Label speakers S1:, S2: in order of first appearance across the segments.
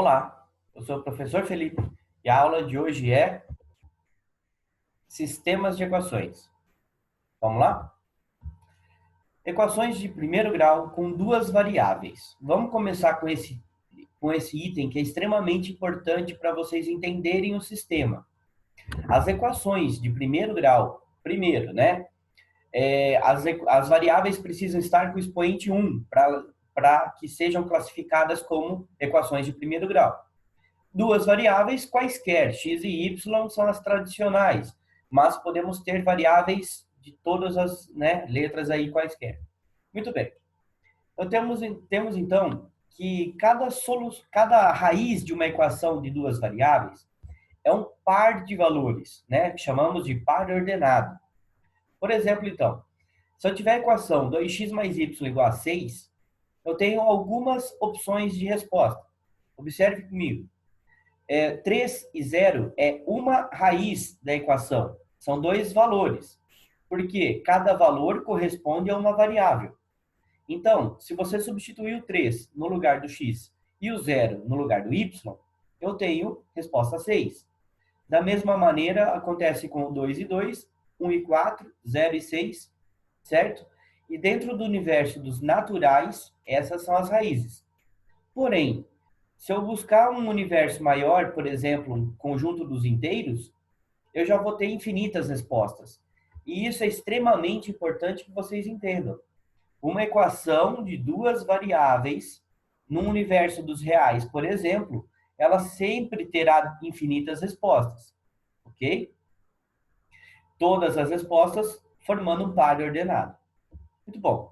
S1: Olá, eu sou o professor Felipe e a aula de hoje é Sistemas de Equações. Vamos lá? Equações de primeiro grau com duas variáveis. Vamos começar com esse item que é extremamente importante para vocês entenderem o sistema. As equações de primeiro grau, primeiro, né? As variáveis precisam estar com o expoente 1 para que sejam classificadas como equações de primeiro grau. Duas variáveis quaisquer, x e y são as tradicionais, mas podemos ter variáveis de todas as, né, letras aí quaisquer. Muito bem. Então, temos então que cada raiz de uma equação de duas variáveis é um par de valores, né, que chamamos de par ordenado. Por exemplo, então, se eu tiver a equação 2x mais y igual a 6, eu tenho algumas opções de resposta. Observe comigo. 3 e 0 é uma raiz da equação. São dois valores. Porque cada valor corresponde a uma variável. Então, se você substituir o 3 no lugar do x e o 0 no lugar do y, eu tenho resposta 6. Da mesma maneira, acontece com o 2 e 2, 1 e 4, 0 e 6, certo? E dentro do universo dos naturais, essas são as raízes. Porém, se eu buscar um universo maior, por exemplo, um conjunto dos inteiros, eu já vou ter infinitas respostas. E isso é extremamente importante que vocês entendam. Uma equação de duas variáveis num universo dos reais, por exemplo, ela sempre terá infinitas respostas, ok? Todas as respostas formando um par ordenado. Muito bom.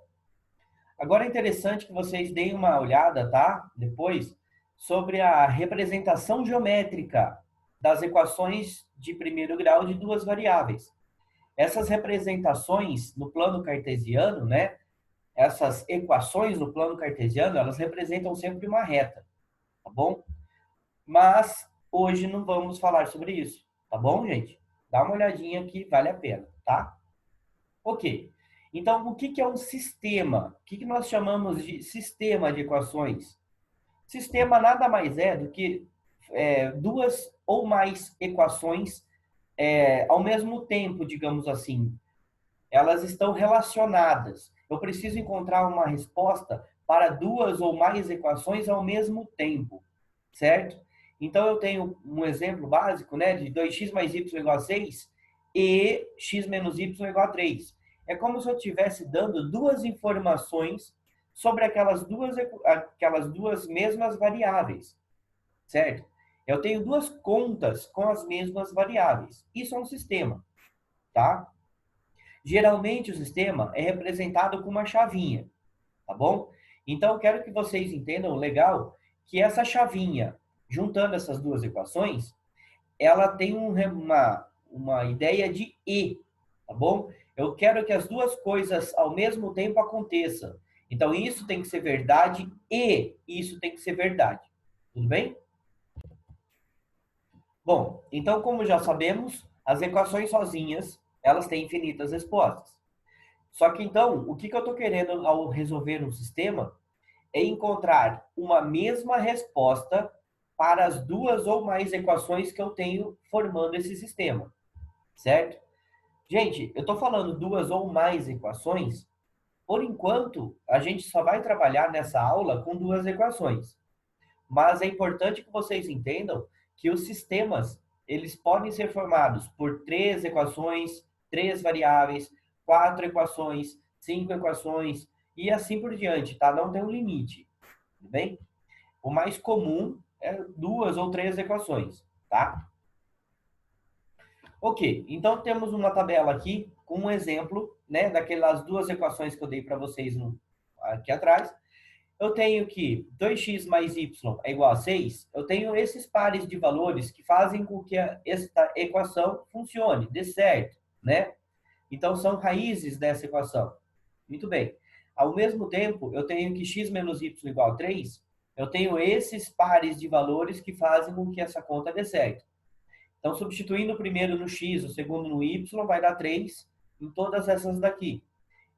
S1: Agora é interessante que vocês deem uma olhada, tá? Depois, sobre a representação geométrica das equações de primeiro grau de duas variáveis. Essas representações no plano cartesiano, né? Essas equações no plano cartesiano, elas representam sempre uma reta, tá bom? Mas hoje não vamos falar sobre isso, tá bom, gente? Dá uma olhadinha que vale a pena, tá? Ok. Então, o que é um sistema? O que nós chamamos de sistema de equações? Sistema nada mais é do que duas ou mais equações ao mesmo tempo, digamos assim. Elas estão relacionadas. Eu preciso encontrar uma resposta para duas ou mais equações ao mesmo tempo, certo? Então, eu tenho um exemplo básico, né, de 2x mais y igual a 6 e x menos y igual a 3. É como se eu estivesse dando duas informações sobre aquelas duas mesmas variáveis, certo? Eu tenho duas contas com as mesmas variáveis. Isso é um sistema, tá? Geralmente o sistema é representado com uma chavinha, tá bom? Então eu quero que vocês entendam legal que essa chavinha, juntando essas duas equações, ela tem uma ideia de e, tá bom? Eu quero que as duas coisas ao mesmo tempo aconteçam. Então isso tem que ser verdade e isso tem que ser verdade. Tudo bem? Bom, então como já sabemos, as equações sozinhas, elas têm infinitas respostas. Só que então, o que eu estou querendo ao resolver um sistema é encontrar uma mesma resposta para as duas ou mais equações que eu tenho formando esse sistema, certo? Gente, eu estou falando duas ou mais equações. Por enquanto, a gente só vai trabalhar nessa aula com duas equações. Mas é importante que vocês entendam que os sistemas, eles podem ser formados por três equações, três variáveis, quatro equações, cinco equações e assim por diante, tá? Não tem um limite, tudo bem? O mais comum é duas ou três equações, tá? Ok, então temos uma tabela aqui com um exemplo, né, daquelas duas equações que eu dei para vocês aqui atrás. Eu tenho que 2x mais y é igual a 6, eu tenho esses pares de valores que fazem com que esta equação funcione, dê certo, né? Então, são raízes dessa equação. Muito bem. Ao mesmo tempo, eu tenho que x menos y igual a 3, eu tenho esses pares de valores que fazem com que essa conta dê certo. Então, substituindo o primeiro no x, o segundo no y, vai dar 3 em todas essas daqui.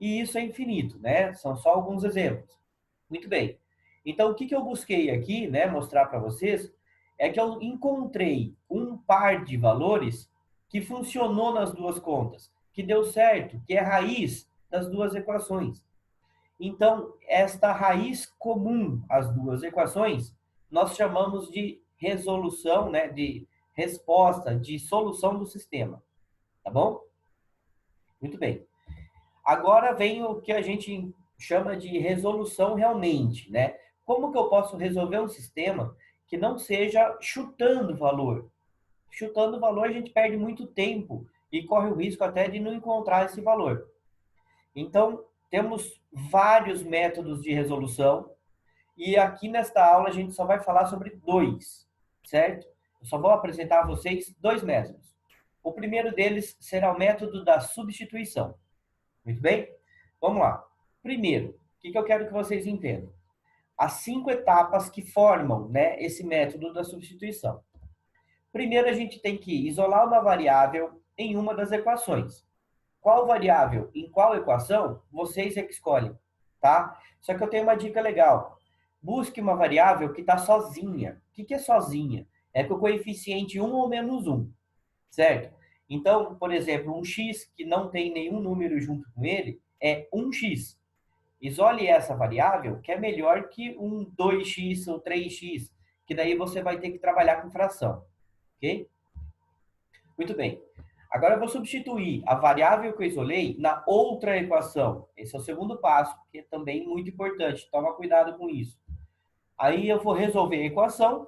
S1: E isso é infinito, né? São só alguns exemplos. Muito bem. Então, o que eu busquei aqui, né, mostrar para vocês, é que eu encontrei um par de valores que funcionou nas duas contas, que deu certo, que é a raiz das duas equações. Então, esta raiz comum às duas equações, nós chamamos de resolução, né, de resposta, de solução do sistema. Tá bom? Muito bem. Agora vem o que a gente chama de resolução realmente, né? Como que eu posso resolver um sistema que não seja chutando valor? Chutando valor, a gente perde muito tempo e corre o risco até de não encontrar esse valor. Então, temos vários métodos de resolução e aqui nesta aula a gente só vai falar sobre dois, certo? Eu só vou apresentar a vocês dois métodos. O primeiro deles será o método da substituição. Muito bem? Vamos lá. Primeiro, o que eu quero que vocês entendam? As 5 etapas que formam, né, esse método da substituição. Primeiro, a gente tem que isolar uma variável em uma das equações. Qual variável em qual equação, vocês é que escolhem, tá? Só que eu tenho uma dica legal. Busque uma variável que está sozinha. O que é sozinha? É com o coeficiente 1 ou menos 1, certo? Então, por exemplo, um x que não tem nenhum número junto com ele é 1x. Isole essa variável, que é melhor que um 2x ou 3x, que daí você vai ter que trabalhar com fração, ok? Muito bem. Agora eu vou substituir a variável que eu isolei na outra equação. Esse é o segundo passo, que é também muito importante. Toma cuidado com isso. Aí eu vou resolver a equação,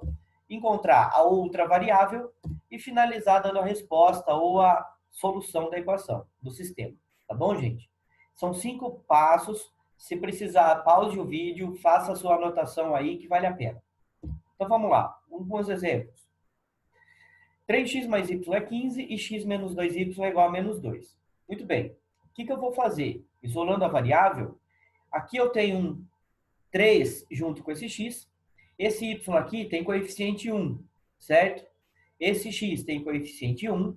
S1: encontrar a outra variável e finalizar dando a resposta ou a solução da equação, do sistema. Tá bom, gente? São 5 passos. Se precisar, pause o vídeo, faça a sua anotação aí que vale a pena. Então vamos lá. Alguns exemplos. 3x mais y é 15 e x menos 2y é igual a menos 2. Muito bem. O que eu vou fazer? Isolando a variável, aqui eu tenho um 3 junto com esse x. Esse y aqui tem coeficiente 1, certo? Esse x tem coeficiente 1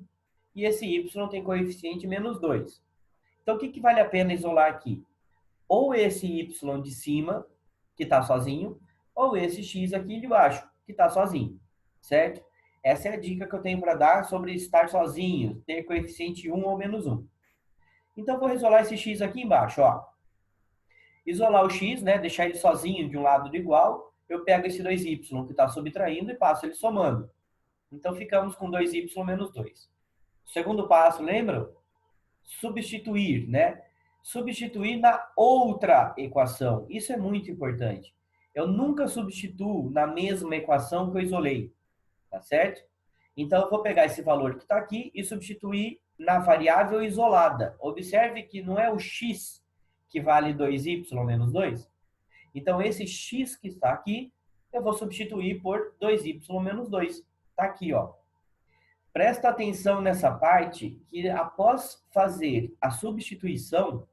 S1: e esse y tem coeficiente menos 2. Então, o que vale a pena isolar aqui? Ou esse y de cima, que está sozinho, ou esse x aqui de baixo, que está sozinho, certo? Essa é a dica que eu tenho para dar sobre estar sozinho, ter coeficiente 1 ou menos 1. Então, vou isolar esse x aqui embaixo, ó. Isolar o x, né, deixar ele sozinho de um lado do igual, eu pego esse 2y que está subtraindo e passo ele somando. Então, ficamos com 2y menos 2. O segundo passo, lembram? Substituir, né? Substituir na outra equação. Isso é muito importante. Eu nunca substituo na mesma equação que eu isolei, tá certo? Então, eu vou pegar esse valor que está aqui e substituir na variável isolada. Observe que não é o x que vale 2y menos 2. Então, esse x que está aqui, eu vou substituir por 2y menos 2. Está aqui, ó. Presta atenção nessa parte, que após fazer a substituição,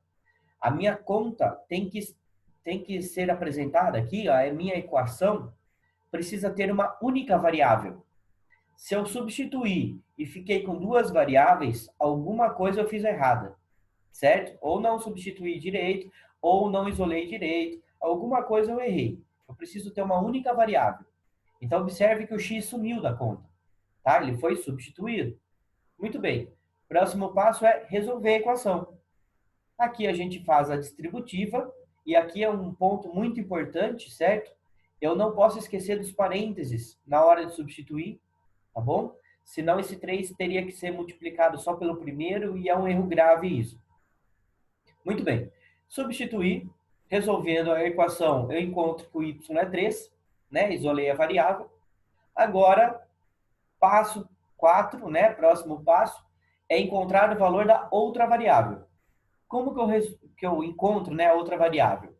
S1: a minha conta tem que ser apresentada aqui, ó, a minha equação precisa ter uma única variável. Se eu substituir e fiquei com duas variáveis, alguma coisa eu fiz errada, certo? Ou não substituí direito, ou não isolei direito, alguma coisa eu errei. Eu preciso ter uma única variável. Então, observe que o x sumiu da conta, tá? Ele foi substituído. Muito bem. Próximo passo é resolver a equação. Aqui a gente faz a distributiva, e aqui é um ponto muito importante, certo? Eu não posso esquecer dos parênteses na hora de substituir, tá bom? Senão esse 3 teria que ser multiplicado só pelo primeiro e é um erro grave isso. Muito bem. Substituir, resolvendo a equação, eu encontro que o y é 3, né? Isolei a variável. Agora, passo 4, né? Próximo passo, é encontrar o valor da outra variável. Como que eu encontro, né, a outra variável?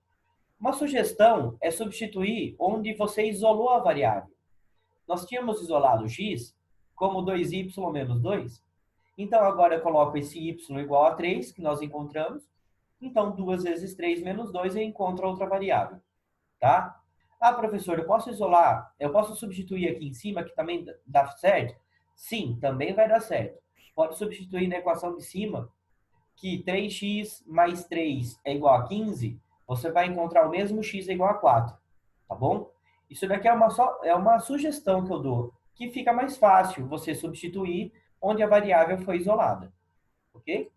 S1: Uma sugestão é substituir onde você isolou a variável. Nós tínhamos isolado x como 2y menos 2. Então, agora eu coloco esse y igual a 3, que nós encontramos. Então, 2 vezes 3 menos 2, eu encontro a outra variável. Tá? Ah, professor, eu posso isolar, eu posso substituir aqui em cima, que também dá certo? Sim, também vai dar certo. Pode substituir na equação de cima, que 3x mais 3 é igual a 15, você vai encontrar o mesmo x é igual a 4. tá bom? Isso daqui é uma sugestão que eu dou, que fica mais fácil você substituir onde a variável foi isolada, ok?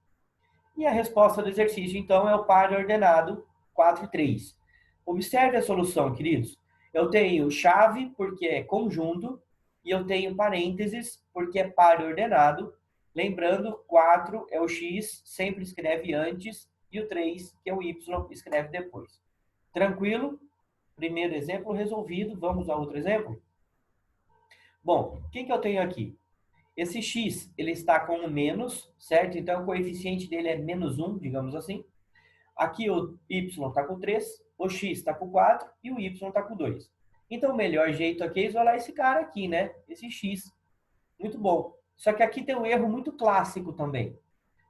S1: E a resposta do exercício, então, é o par ordenado 4 e 3. Observe a solução, queridos. Eu tenho chave, porque é conjunto, e eu tenho parênteses, porque é par ordenado. Lembrando, 4 é o x, sempre escreve antes, e o 3, que é o y, escreve depois. Tranquilo? Primeiro exemplo resolvido. Vamos a outro exemplo? Bom, o que eu tenho aqui? Esse x, ele está com um menos, certo? Então, o coeficiente dele é menos 1, digamos assim. Aqui o y está com 3, o x está com 4 e o y está com 2. Então, o melhor jeito aqui é isolar esse cara aqui, né? Esse x. Muito bom. Só que aqui tem um erro muito clássico também.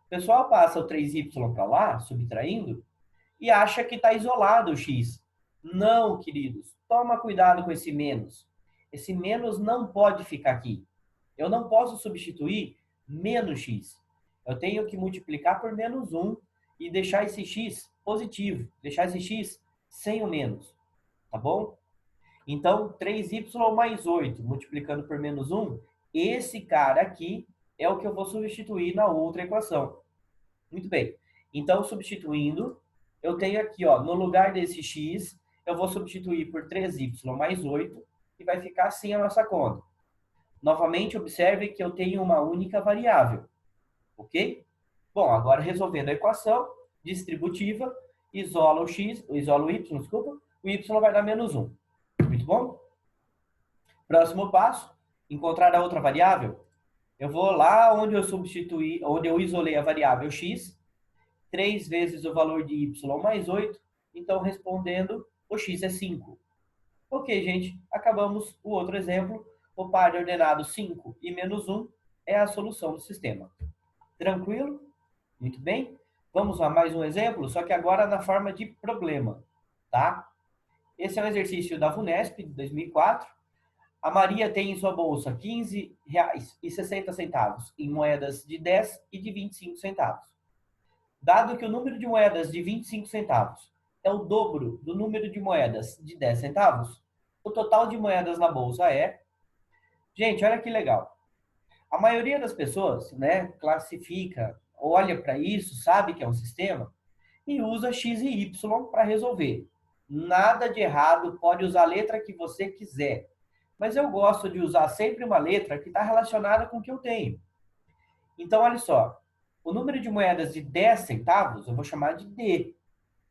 S1: O pessoal passa o 3y para lá, subtraindo, e acha que está isolado o x. Não, queridos. Toma cuidado com esse menos. Esse menos não pode ficar aqui. Eu não posso substituir menos x. Eu tenho que multiplicar por menos 1 e deixar esse x positivo. Deixar esse x sem o menos. Tá bom? Então, 3y mais 8 multiplicando por menos 1, esse cara aqui é o que eu vou substituir na outra equação. Muito bem. Então, substituindo, eu tenho aqui, ó, no lugar desse x, eu vou substituir por 3y mais 8 e vai ficar assim a nossa conta. Novamente, observe que eu tenho uma única variável, ok? Bom, agora resolvendo a equação distributiva, isola o x, isola o y, desculpa, o y vai dar menos 1. Muito bom? Próximo passo, encontrar a outra variável. Eu vou lá onde eu substituí, onde eu isolei a variável x, 3 vezes o valor de y mais 8, então respondendo, o x é 5. Ok, gente, acabamos o outro exemplo. O par ordenado 5 e menos 1 é a solução do sistema. Tranquilo? Muito bem. Vamos a mais um exemplo, só que agora na forma de problema, tá? Esse é um exercício da VUNESP, de 2004. A Maria tem em sua bolsa R$ 15,60 em moedas de 10 e de 25 centavos. Dado que o número de moedas de 25 centavos é o dobro do número de moedas de 10 centavos, o total de moedas na bolsa é... Gente, olha que legal. A maioria das pessoas, né, classifica, olha para isso, sabe que é um sistema e usa x e y para resolver. Nada de errado, pode usar a letra que você quiser. Mas eu gosto de usar sempre uma letra que está relacionada com o que eu tenho. Então, olha só. O número de moedas de 10 centavos eu vou chamar de D.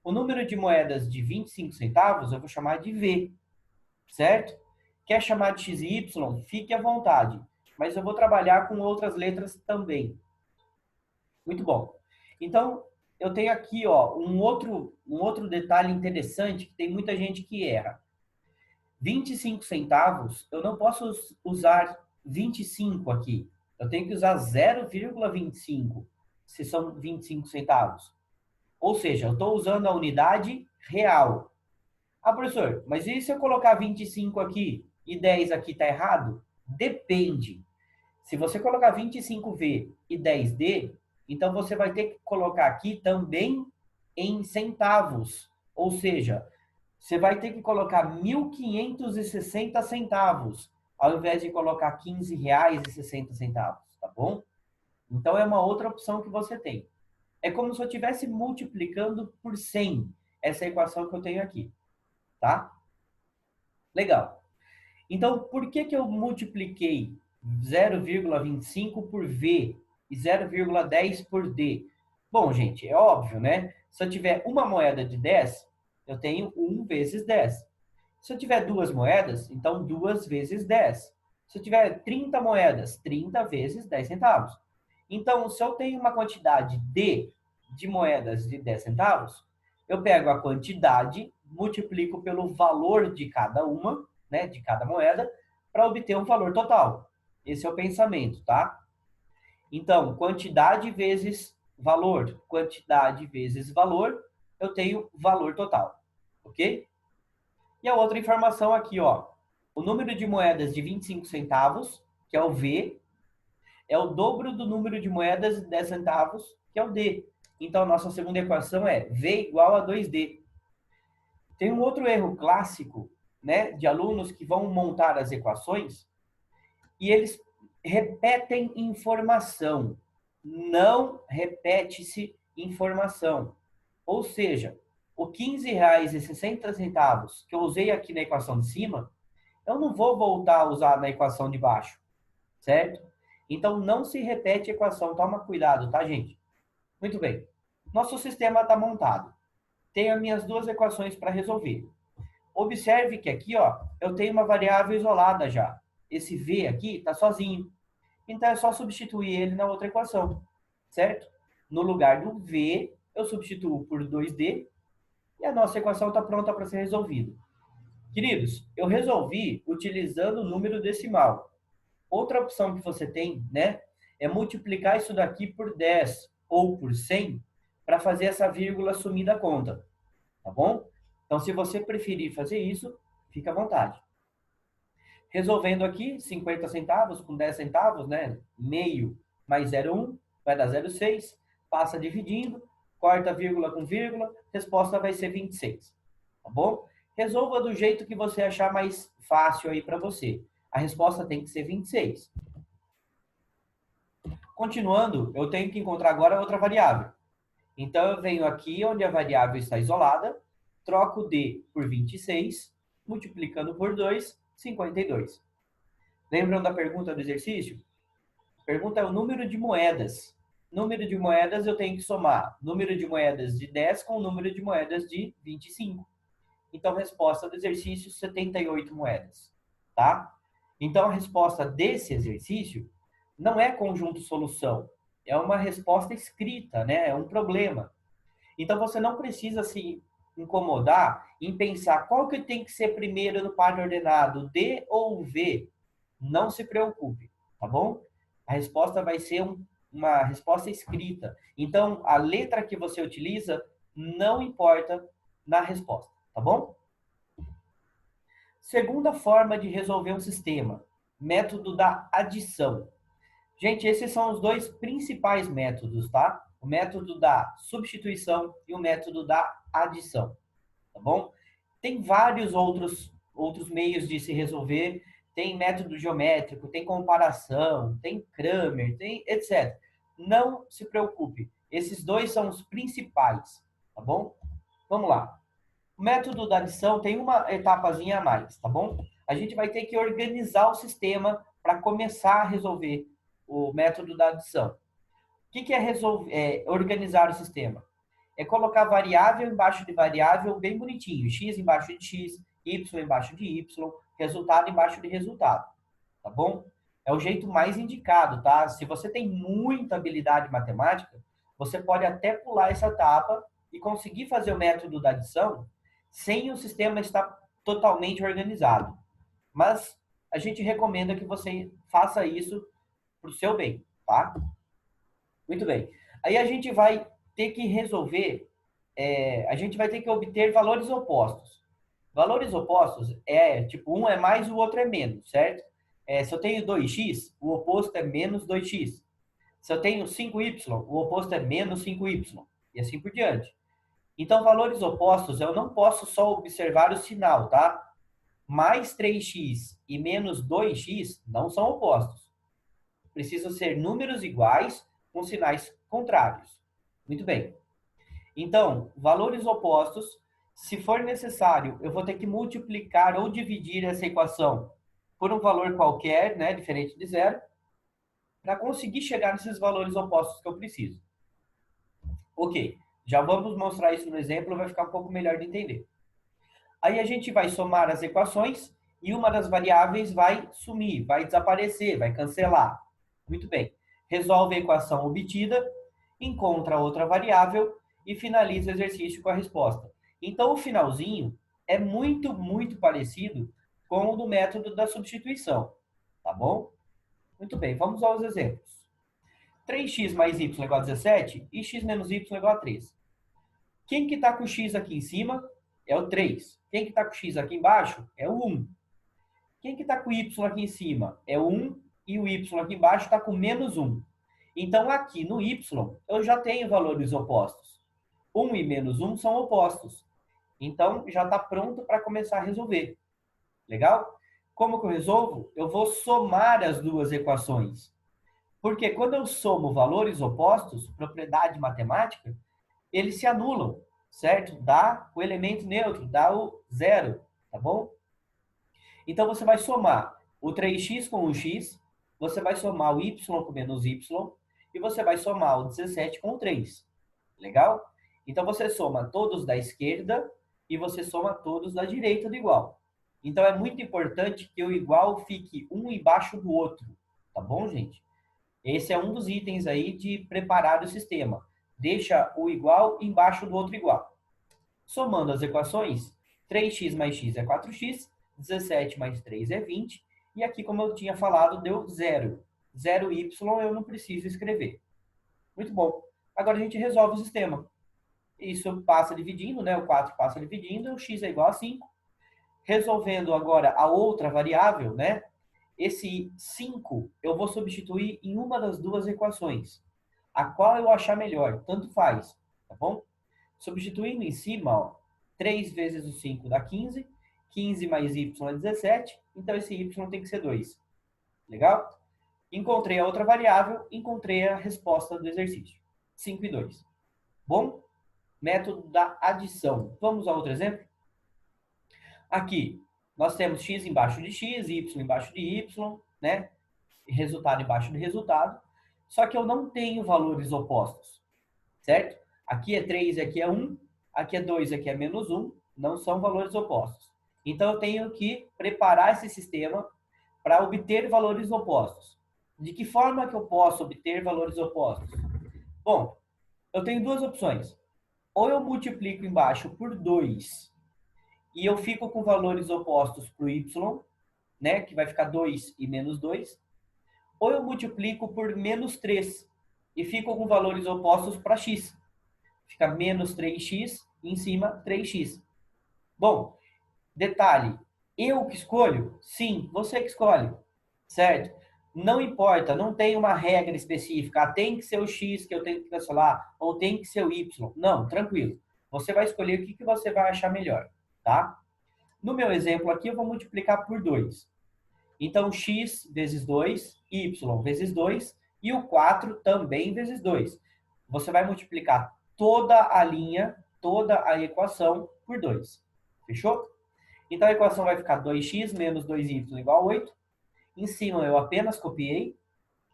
S1: O número de moedas de 25 centavos eu vou chamar de V. Certo? Quer chamar de x e y? Fique à vontade. Mas eu vou trabalhar com outras letras também. Muito bom. Então, eu tenho aqui ó, um outro detalhe interessante que tem muita gente que erra. 25 centavos, eu não posso usar 25 aqui. Eu tenho que usar 0,25, se são 25 centavos. Ou seja, eu estou usando a unidade real. Ah, professor, mas e se eu colocar 25 aqui e 10 aqui está errado? Depende. Se você colocar 25V e 10D, então você vai ter que colocar aqui também em centavos. Ou seja, você vai ter que colocar 1.560 centavos, ao invés de colocar R$ 15,60, tá bom? Então, é uma outra opção que você tem. É como se eu estivesse multiplicando por 100, essa equação que eu tenho aqui, tá? Legal. Então, por que eu multipliquei 0,25 por V e 0,10 por D? Bom, gente, é óbvio, né? Se eu tiver uma moeda de 10, eu tenho 1 vezes 10. Se eu tiver duas moedas, então 2 vezes 10. Se eu tiver 30 moedas, 30 vezes 10 centavos. Então, se eu tenho uma quantidade de moedas de 10 centavos, eu pego a quantidade, multiplico pelo valor de cada uma, né, de cada moeda, para obter um valor total. Esse é o pensamento, tá? Então, quantidade vezes valor, eu tenho valor total, ok? E a outra informação aqui, ó, o número de moedas de 25 centavos, que é o V, é o dobro do número de moedas de 10 centavos, que é o D. Então, a nossa segunda equação é V igual a 2D. Tem um outro erro clássico, né, de alunos que vão montar as equações e eles repetem informação. Não repete-se informação. Ou seja, o R$ 15,60 que eu usei aqui na equação de cima, eu não vou voltar a usar na equação de baixo, certo? Então, não se repete a equação. Toma cuidado, tá, gente? Muito bem. Nosso sistema está montado. Tenho as minhas duas equações para resolver. Observe que aqui, ó, eu tenho uma variável isolada já. Esse v aqui está sozinho. Então, é só substituir ele na outra equação, certo? No lugar do v, eu substituo por 2d e a nossa equação está pronta para ser resolvida. Queridos, eu resolvi utilizando o número decimal. Outra opção que você tem, né, é multiplicar isso daqui por 10 ou por 100 para fazer essa vírgula sumir da conta, tá bom? Então, se você preferir fazer isso, fica à vontade. Resolvendo aqui, 50 centavos com 10 centavos, né? Meio mais 0,1 vai dar 0,6. Passa dividindo, corta vírgula com vírgula, resposta vai ser 26. Tá bom? Resolva do jeito que você achar mais fácil aí para você. A resposta tem que ser 26. Continuando, eu tenho que encontrar agora outra variável. Então, eu venho aqui onde a variável está isolada, troco D por 26, multiplicando por 2, 52. Lembram da pergunta do exercício? A pergunta é o número de moedas. Número de moedas eu tenho que somar número de moedas de 10 com o número de moedas de 25. Então, resposta do exercício, 78 moedas. Tá? Então, a resposta desse exercício não é conjunto solução. É uma resposta escrita, né? É um problema. Então, você não precisa se incomodar em pensar qual que tem que ser primeiro no par ordenado, D ou V. Não se preocupe, tá bom? A resposta vai ser uma resposta escrita. Então, a letra que você utiliza não importa na resposta, tá bom? Segunda forma de resolver um sistema, método da adição. Gente, esses são os dois principais métodos, tá? O método da substituição e o método da adição, tá bom? Tem vários outros meios de se resolver. Tem método geométrico, tem comparação, tem Kramer, tem etc. Não se preocupe. Esses dois são os principais, tá bom? Vamos lá. O método da adição tem uma etapazinha a mais, tá bom? A gente vai ter que organizar o sistema para começar a resolver o método da adição. O que é organizar o sistema? É colocar variável embaixo de variável bem bonitinho. X embaixo de x, y embaixo de y, resultado embaixo de resultado. Tá bom? É o jeito mais indicado, tá? Se você tem muita habilidade matemática, você pode até pular essa etapa e conseguir fazer o método da adição sem o sistema estar totalmente organizado. Mas a gente recomenda que você faça isso para o seu bem, tá? Muito bem. Aí a gente vai ter que resolver, a gente vai ter que obter valores opostos. Valores opostos é, tipo, um é mais, o outro é menos, certo? Se eu tenho 2x, o oposto é menos 2x. Se eu tenho 5y, o oposto é menos 5y. E assim por diante. Então, valores opostos, eu não posso só observar o sinal, tá? Mais 3x e menos 2x não são opostos. Precisam ser números iguais com sinais contrários. Muito bem. Então, valores opostos, se for necessário, eu vou ter que multiplicar ou dividir essa equação por um valor qualquer, né, diferente de zero, para conseguir chegar nesses valores opostos que eu preciso. Ok, já vamos mostrar isso no exemplo, vai ficar um pouco melhor de entender. Aí a gente vai somar as equações e uma das variáveis vai sumir, vai desaparecer, vai cancelar. Muito bem. Resolve a equação obtida, encontra outra variável e finaliza o exercício com a resposta. Então, o finalzinho é muito, muito parecido com o do método da substituição. Tá bom? Muito bem, vamos aos exemplos. 3x mais y igual a 17 e x menos y igual a 3. Quem que está com o x aqui em cima é o 3. Quem que está com o x aqui embaixo é o 1. Quem que está com o y aqui em cima é o 1 e o y aqui embaixo está com menos 1. Então, aqui no y, eu já tenho valores opostos. 1 e menos 1 são opostos. Então, já está pronto para começar a resolver. Legal? Como que eu resolvo? Eu vou somar as duas equações. Porque quando eu somo valores opostos, propriedade matemática, eles se anulam, certo? Dá o elemento neutro, dá o zero, tá bom? Então você vai somar o 3x com o x, você vai somar o y com menos y, e você vai somar o 17 com o 3. Legal? Então você soma todos da esquerda e você soma todos da direita do igual. Então é muito importante que o igual fique um embaixo do outro, tá bom, gente? Esse é um dos itens aí de preparar o sistema. Deixa o igual embaixo do outro igual. Somando as equações, 3x mais x é 4x, 17 mais 3 é 20, e aqui, como eu tinha falado, deu zero. 0y eu não preciso escrever. Muito bom. Agora a gente resolve o sistema. Isso passa dividindo, né? O 4 passa dividindo, o x é igual a 5. Resolvendo agora a outra variável, né? Esse 5 eu vou substituir em uma das duas equações. A qual eu achar melhor, tanto faz, tá bom? Substituindo em cima, ó, 3 vezes o 5 dá 15, 15 mais y é 17, então esse y tem que ser 2. Legal? Encontrei a outra variável, encontrei a resposta do exercício. 5 e 2. Bom? Método da adição. Vamos a outro exemplo? Aqui, nós temos x embaixo de x, y embaixo de y, né? Resultado embaixo de resultado. Só que eu não tenho valores opostos, certo? Aqui é 3, aqui é 1, aqui é 2, aqui é menos 1. Não são valores opostos. Então, eu tenho que preparar esse sistema para obter valores opostos. De que forma que eu posso obter valores opostos? Bom, eu tenho duas opções. Ou eu multiplico embaixo por 2 e eu fico com valores opostos para o y, né, que vai ficar 2 e menos 2. Ou eu multiplico por menos 3 e fico com valores opostos para x. Fica menos 3x e em cima 3x. Bom, detalhe, eu que escolho? Sim, você que escolhe, certo? Não importa, não tem uma regra específica. Ah, tem que ser o x que eu tenho que cancelar, ou tem que ser o y. Não, tranquilo. Você vai escolher o que você vai achar melhor, tá? No meu exemplo aqui, eu vou multiplicar por 2. Então, x vezes 2, y vezes 2, e o 4 também vezes 2. Você vai multiplicar toda a linha, toda a equação por 2. Fechou? Então, a equação vai ficar 2x menos 2y igual a 8. Em cima, eu apenas copiei.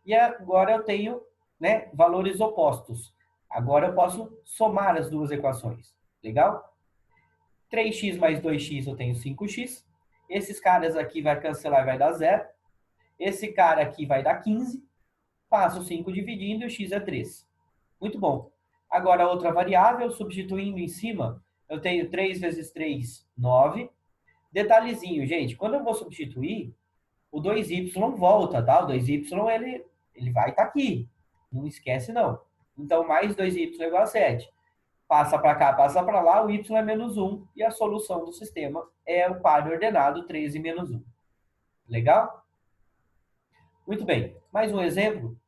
S1: E agora eu tenho, né, valores opostos. Agora eu posso somar as duas equações. Legal? 3x mais 2x eu tenho 5x. Esses caras aqui vai cancelar e vai dar 0. Esse cara aqui vai dar 15. Faço 5 dividindo e o x é 3. Muito bom. Agora, outra variável, substituindo em cima, eu tenho 3 vezes 3, 9. Detalhezinho, gente, quando eu vou substituir, o 2y volta, tá? O 2y, ele vai estar aqui. Não esquece, não. Então, mais 2y é igual a 7. Passa para cá, passa para lá, o y é menos 1. E a solução do sistema é o par ordenado 13 menos 1. Legal? Muito bem. Mais um exemplo.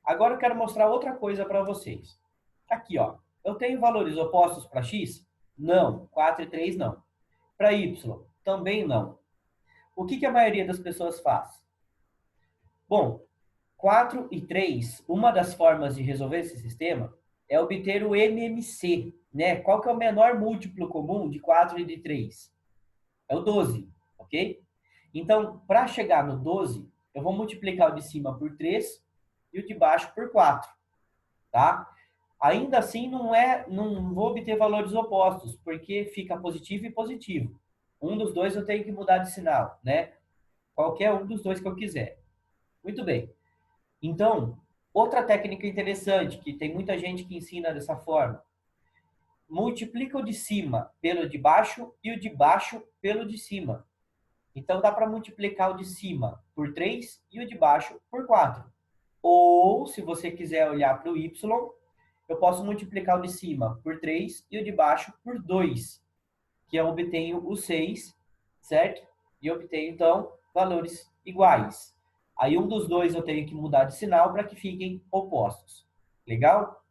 S1: Agora eu quero mostrar outra coisa para vocês. Aqui, ó. Eu tenho valores opostos para x? Não. 4 e 3, não. Para y? Também não. O que a maioria das pessoas faz? Bom, 4 e 3, uma das formas de resolver esse sistema é obter o MMC, né? Qual que é o menor múltiplo comum de 4 e de 3? É o 12, ok? Então, para chegar no 12, eu vou multiplicar o de cima por 3 e o de baixo por 4, tá? Ainda assim, não vou obter valores opostos, porque fica positivo e positivo. Um dos dois eu tenho que mudar de sinal, né? Qualquer um dos dois que eu quiser. Muito bem. Então, outra técnica interessante, que tem muita gente que ensina dessa forma. Multiplica o de cima pelo de baixo e o de baixo pelo de cima. Então, dá para multiplicar o de cima por 3 e o de baixo por 4. Ou, se você quiser olhar para o y, eu posso multiplicar o de cima por 3 e o de baixo por 2, que eu obtenho o 6, certo? E obtenho, então, valores iguais. Aí um dos dois eu tenho que mudar de sinal para que fiquem opostos. Legal?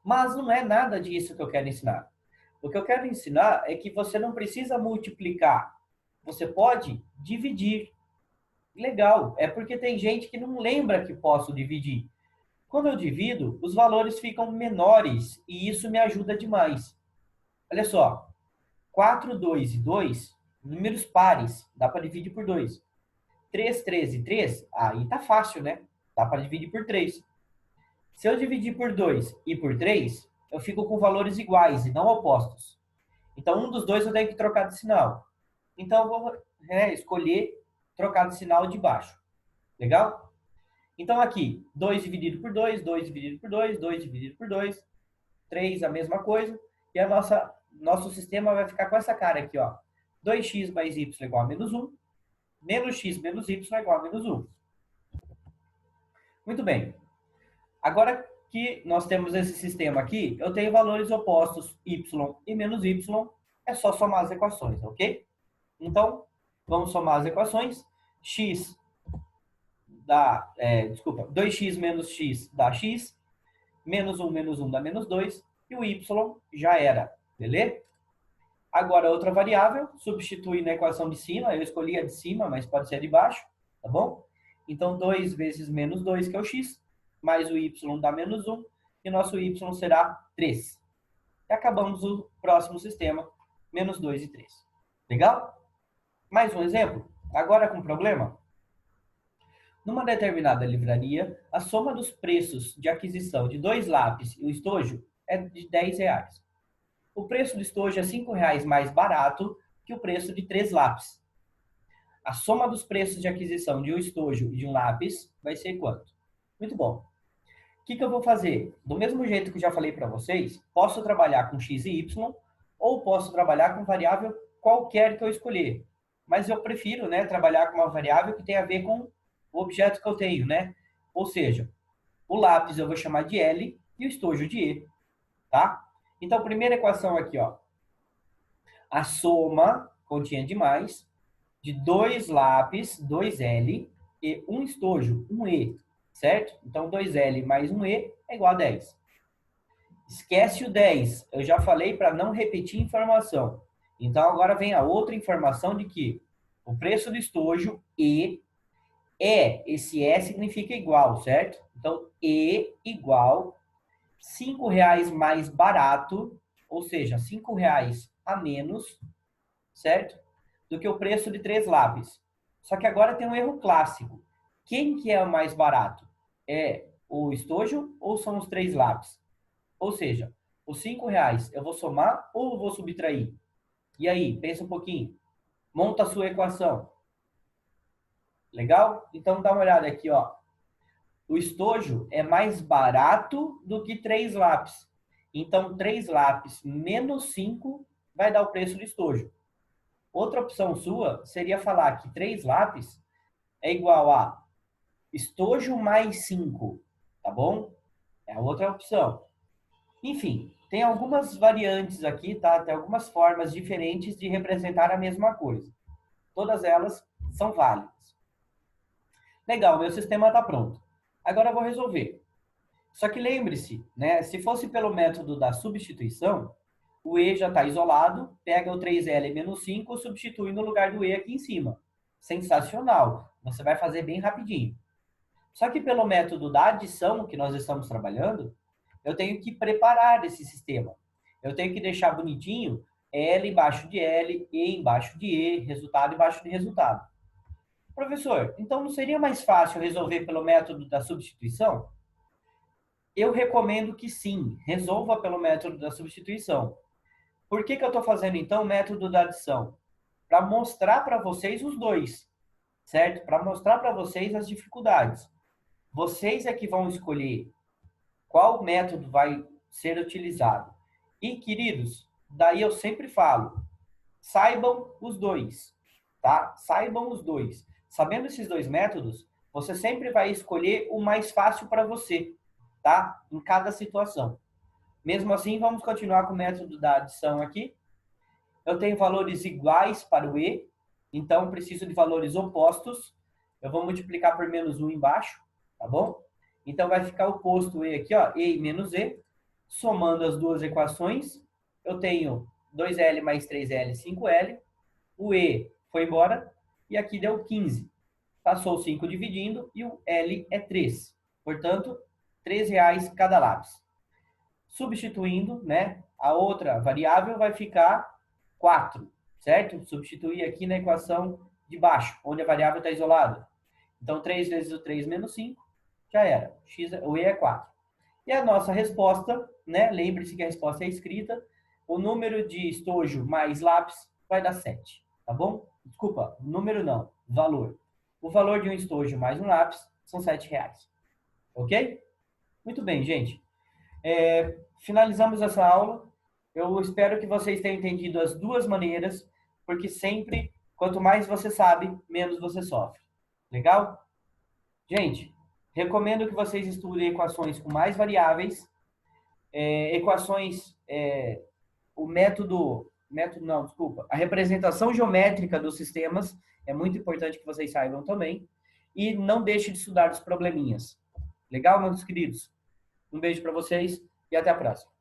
S1: Mas não é nada disso que eu quero ensinar. O que eu quero ensinar é que você não precisa multiplicar você pode dividir. Legal, é porque tem gente que não lembra que posso dividir. Quando eu divido, os valores ficam menores e isso me ajuda demais. Olha só, 4, 2 e 2, números pares, dá para dividir por 2. 3, 3 e 3, aí tá fácil, né? Dá para dividir por 3. Se eu dividir por 2 e por 3, eu fico com valores iguais e não opostos. Então, um dos dois eu tenho que trocar de sinal. Então, eu vou escolher trocar de sinal de baixo. Legal? Então, aqui, 2 dividido por 2, 2 dividido por 2, 2 dividido por 2, 3, a mesma coisa. E nosso sistema vai ficar com essa cara aqui, ó. 2x mais y igual a menos 1, menos x menos y igual a menos 1. Muito bem. Agora que nós temos esse sistema aqui, eu tenho valores opostos, y e menos y, é só somar as equações, ok? Então, vamos somar as equações. X dá, 2x menos x dá x, menos 1 dá menos 2, e o y já era, beleza? Agora, outra variável, substitui na equação de cima, eu escolhi a de cima, mas pode ser a de baixo, tá bom? Então, 2 vezes menos 2, que é o x, mais o y dá menos 1, e nosso y será 3. E acabamos o próximo sistema, menos 2 e 3. Legal? Mais um exemplo, agora com problema. Numa determinada livraria, a soma dos preços de aquisição de 2 lápis e um estojo é de R$ 10. O preço do estojo é R$ 5 mais barato que o preço de 3 lápis. A soma dos preços de aquisição de um estojo e de um lápis vai ser quanto? Muito bom. O que eu vou fazer? Do mesmo jeito que eu já falei para vocês, posso trabalhar com x e y ou posso trabalhar com variável qualquer que eu escolher. Mas eu prefiro, né, trabalhar com uma variável que tem a ver com o objeto que eu tenho, né? Ou seja, o lápis eu vou chamar de L e o estojo de E, tá? Então, primeira equação aqui, ó. A soma, continha de mais, de 2 lápis, 2L, e um estojo, 1E, certo? Então, 2L mais 1E é igual a 10. Esquece o 10. Eu já falei para não repetir informação. Então, agora vem a outra informação de que o preço do estojo, E, esse E significa igual, certo? Então, E igual R$ 5 mais barato, ou seja, R$ 5 a menos, certo? Do que o preço de 3 lápis. Só que agora tem um erro clássico. Quem que é o mais barato? É o estojo ou são os 3 lápis? Ou seja, os R$ 5 eu vou somar ou eu vou subtrair? E aí, pensa um pouquinho. Monta a sua equação. Legal? Então dá uma olhada aqui, ó. O estojo é mais barato do que 3 lápis. Então, 3 lápis menos 5 vai dar o preço do estojo. Outra opção sua seria falar que 3 lápis é igual a estojo mais 5, tá bom? É a outra opção. Enfim, tem algumas variantes aqui, tá? Tem algumas formas diferentes de representar a mesma coisa. Todas elas são válidas. Legal, meu sistema está pronto. Agora eu vou resolver. Só que lembre-se, né? Se fosse pelo método da substituição, o E já está isolado, pega o 3L menos 5, substitui no lugar do E aqui em cima. Sensacional. Você vai fazer bem rapidinho. Só que pelo método da adição que nós estamos trabalhando, eu tenho que preparar esse sistema. Eu tenho que deixar bonitinho L embaixo de L, E embaixo de E, resultado embaixo de resultado. Professor, então não seria mais fácil resolver pelo método da substituição? Eu recomendo que sim, resolva pelo método da substituição. Por que eu estou fazendo então o método da adição? Para mostrar para vocês os dois, certo? Para mostrar para vocês as dificuldades. Vocês é que vão escolher qual método vai ser utilizado. E, queridos, daí eu sempre falo, saibam os dois, tá? Saibam os dois. Sabendo esses dois métodos, você sempre vai escolher o mais fácil para você, tá? Em cada situação. Mesmo assim, vamos continuar com o método da adição aqui. Eu tenho valores iguais para o E, então preciso de valores opostos. Eu vou multiplicar por menos 1 embaixo, tá bom? Então vai ficar o posto E aqui, ó, E menos E. Somando as duas equações, eu tenho 2L mais 3L, 5L. O E foi embora, e aqui deu 15. Passou o 5 dividindo, e o L é 3. Portanto, R$ 3 cada lápis. Substituindo, né, a outra variável vai ficar 4, certo? Substituir aqui na equação de baixo, onde a variável está isolada. Então, 3 vezes o 3 menos 5, já era. O E é 4. E a nossa resposta, né, lembre-se que a resposta é escrita, o número de estojo mais lápis vai dar 7, tá bom? Desculpa, número não, valor. O valor de um estojo mais um lápis são R$ 7, ok? Muito bem, gente. Finalizamos essa aula. Eu espero que vocês tenham entendido as duas maneiras, porque sempre, quanto mais você sabe, menos você sofre. Legal? Gente, recomendo que vocês estudem equações com mais variáveis, a representação geométrica dos sistemas é muito importante que vocês saibam também, e não deixe de estudar os probleminhas. Legal, meus queridos? Um beijo para vocês e até a próxima.